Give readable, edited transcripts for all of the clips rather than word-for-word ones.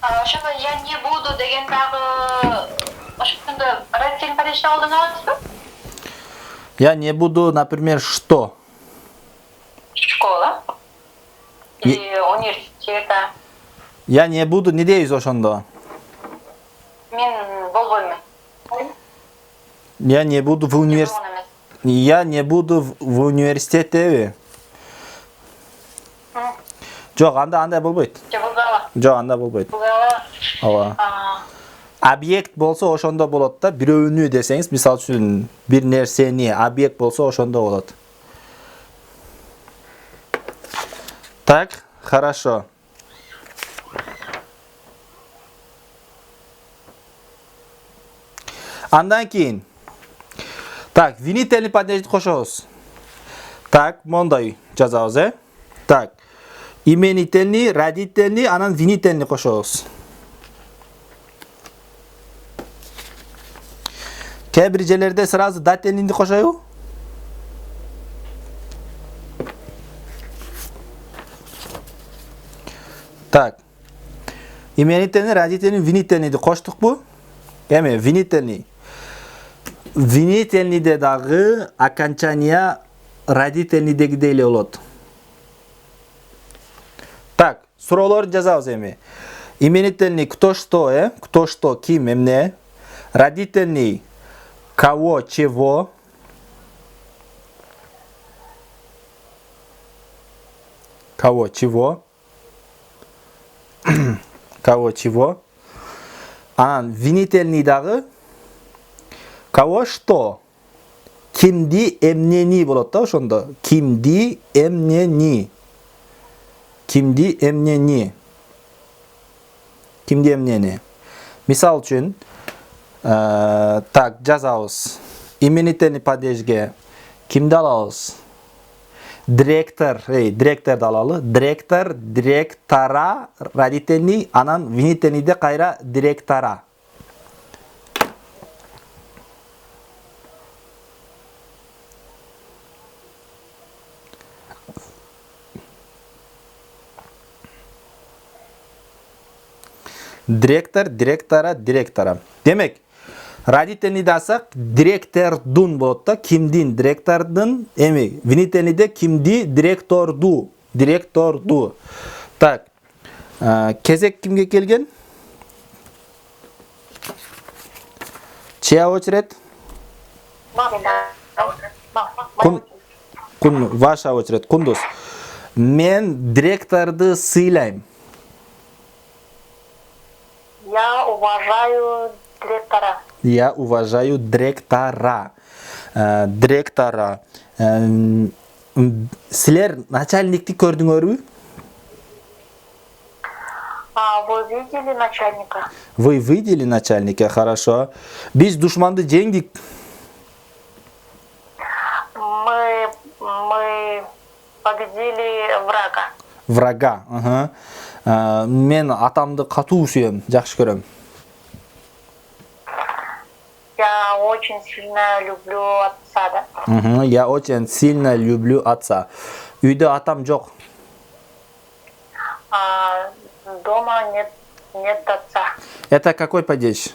Ошондо я не буду деген дагы ошондо родительный падежди колдоно аласызбы? Я не буду, например, что? Школа или университета. Я не буду, не дейбиз ошондо. Мен болбойм. Я не буду в университет. Я не буду в университете. Жок, андай болбойт. Жок, андай болбойт. Ооба. Объект болсо ошондо болот да. Бирөөнү десеңиз, мисалы үчүн бир нерсени объект болсо ошондо болот. Так, хорошо. Андан кийин. Так, винительный падежди кошобуз. Так, мондай жазабыз, Так. Именительный, родительный, анан винительный кошобуз. Кээ бир жерлерде сразу дательныйды кошойбу? Так. Именительный, родительный, винительныйды коштукпу? Эми, винительный. Винительныйде дагы окончание родительныйдегидей эле болот. Так, суроолорду жазабыз эми. Именительный кто что, Кто что, ким, эмне. Родительный кого, чего. Кого, чего. Кого, чего. Анан винительный дагы кого что. Кимди, эмнени болот да ошондо. Кимди, эмнени. Кимди, эмнени. Кимди, эмнени. Мисал үчүн, так, жазабыз. Именительный падежге кимди алабыз? Директор, директорду алалы. Директор, директора, родительный, анан винительныйде кайра директора. Директор, директора, директора. Демек, родительныйды алсак, директордун болот да, кимдин, директордун, эми, винительныйде кимди, директорду, директорду. Так, кезек кимге келген? Чья очередь? Ваша очередь, Кундуз. Мен директорду сыйлайм. Я уважаю директора. Я уважаю директора. Директора. Силер начальникти көрдүңөрбү? Вы видели начальника? Вы видели начальника, хорошо. Биз душманды жеңдик. Мы победили врага. Врага, ага. Мен атамды катуу сүйөм, жакшы көрөм. Я очень сильно люблю отца, да? Я очень сильно люблю отца. Үйдө атам жок. Дома нет отца. Это какой падеж?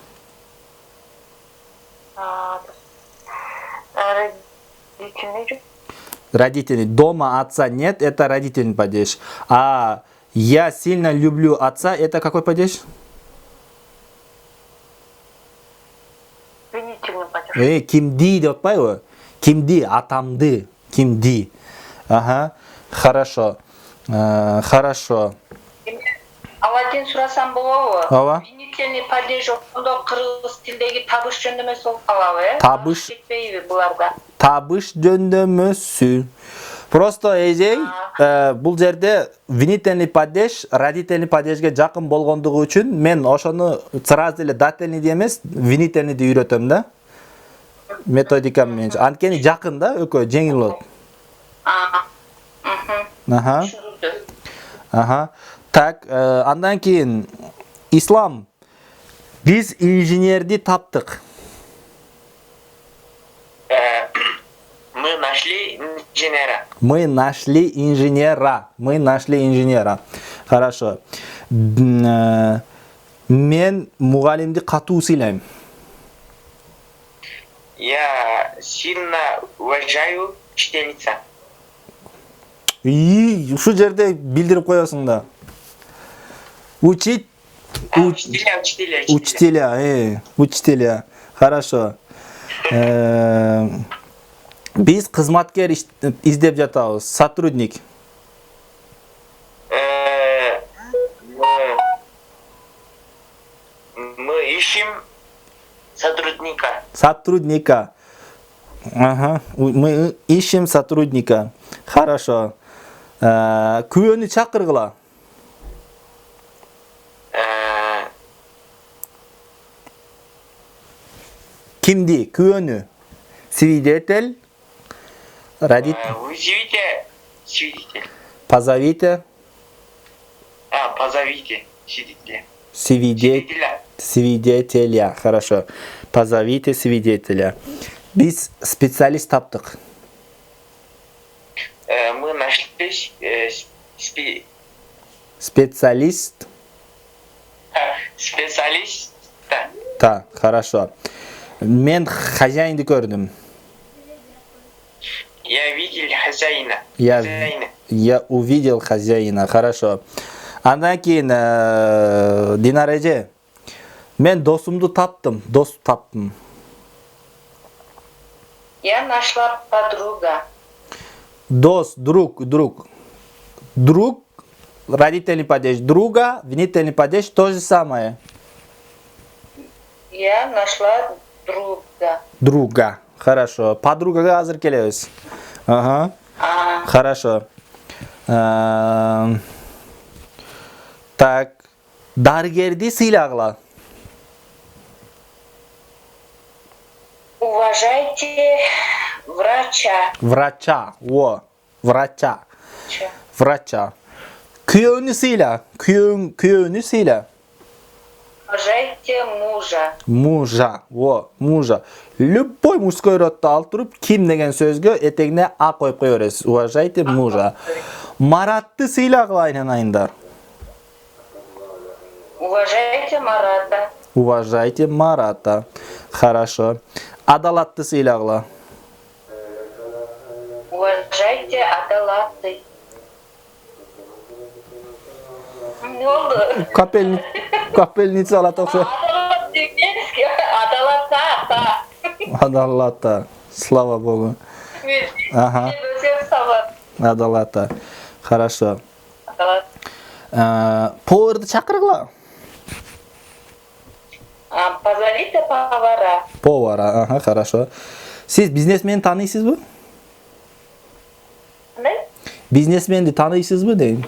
Родительный. Родительный. Дома отца нет, это родительный падеж. А я сильно люблю отца, это какой падеж? Винительный падеж. Кимди деп атпайбы? Кимди, атамды. Кимди. Ага, хорошо. Хорошо. Аладдин сурасам болобу? Ооба. Винительный падеж ошондо кыргыз тилдеги табыш жөндөмөсү болуп калабы, Табыш. Жетпейби буларда? Табыш жөндөмөсү. Просто эжей, бул жерде винительный падеж, родительный падежге жакын болгондугу үчүн мен ошону сразу эле дательныйди эмес, винительныйди үйрөтөм да. Методикам менен. Анткени жакын да, экөө жеңил болот. Ага. Ага. Так, андан кийин Ислам. Биз инженерди таптык. Мы нашли инженера. Мы нашли инженера. Мы нашли инженера. Хорошо. Мен мугалимди катуу сыйлайм. Я сильно уважаю учительница. Ушул жерде билдирип коесуң да. Учителя. Хорошо. Биз кызматкер издеп жатабыз. Сотрудник. Мы ищем сотрудника. Сотрудника. Ага. Мы ищем сотрудника. Хорошо. Күбөнү чакыргыла. Кимди? Күбөнү. Свидетель. Вызовите свидетеля. Позовите. Позовите свидетеля. Свидетеля. Хорошо. Позовите свидетеля. Биз специалист таптык. Мы нашли Специалист. специалиста. Да, хорошо. Мен хозяинди көрдүм. Я видел хозяина. Я увидел хозяина. Хорошо. Андан кийин Динара эже, мен досумду таптым. Я нашла подруга. Дос, друг. Друг, родительный падеж. Друга, винительный падеж, то же самое. Я нашла друга. Друга. Хорошо. Подругага азыр келебиз. Ага. Хорошо. Так. Дарыгерди сыйлагыла. Уважайте врача. Врача. Врача. Күйөөнү сыйла. Күйөөнү сыйла. Уважайте мужа. Мужа. Любой мужской родду алып туруп, ким деген сөзгө этегине а коюп кое бересиз. Уважайте мужа. Маратты сыйлагыла айнанайындар. Уважайте Марата. Хорошо. Адалатты сыйлагыла. Уважайте Адалатты. Не oldu? Капельница алат окшойт. Адалата. Слава Богу. Ага. Адалата. Хорошо. Поварды чакыргыла. Позовите повара. Повара. Ага, хорошо. Сиз бизнесмени тааныйсызбы? Ne? Бизнесменди тааныйсызбы дейм?